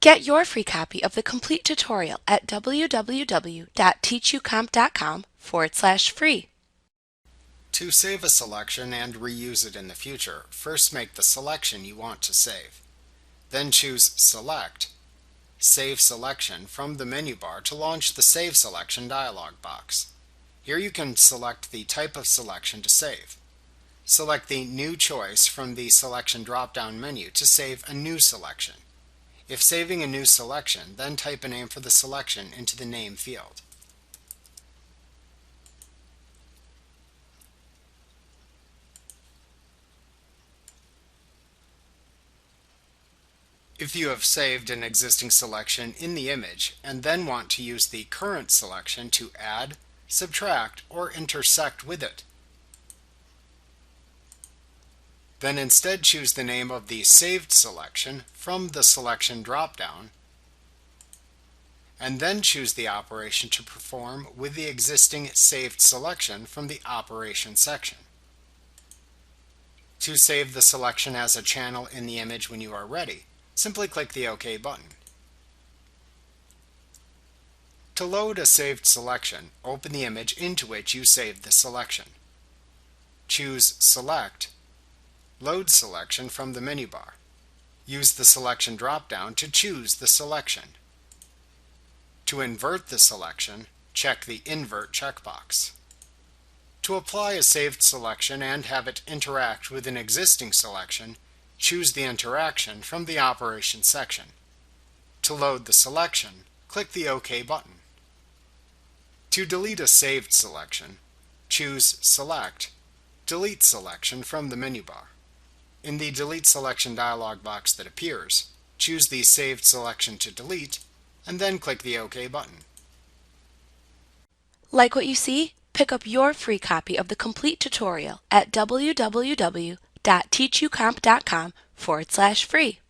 Get your free copy of the complete tutorial at www.teachucomp.com/free. To save a selection and reuse it in the future, first make the selection you want to save. Then choose Select, Save Selection from the menu bar to launch the Save Selection dialog box. Here you can select the type of selection to save. Select the New Choice from the Selection drop-down menu to save a new selection. If saving a new selection, then type a name for the selection into the Name field. If you have saved an existing selection in the image and then want to use the current selection to add, subtract, or intersect with it, then instead choose the name of the saved selection from the Selection drop-down, and then choose the operation to perform with the existing saved selection from the Operation section. To save the selection as a channel in the image when you are ready, simply click the OK button. To load a saved selection, open the image into which you saved the selection. Choose Select, Load Selection from the menu bar. Use the Selection drop-down to choose the selection. To invert the selection, check the Invert checkbox. To apply a saved selection and have it interact with an existing selection, choose the interaction from the Operation section. To load the selection, click the OK button. To delete a saved selection, choose Select, Delete Selection from the menu bar. In the Delete Selection dialog box that appears, choose the saved selection to delete, and then click the OK button. Like what you see? Pick up your free copy of the complete tutorial at www.teachucomp.com/free.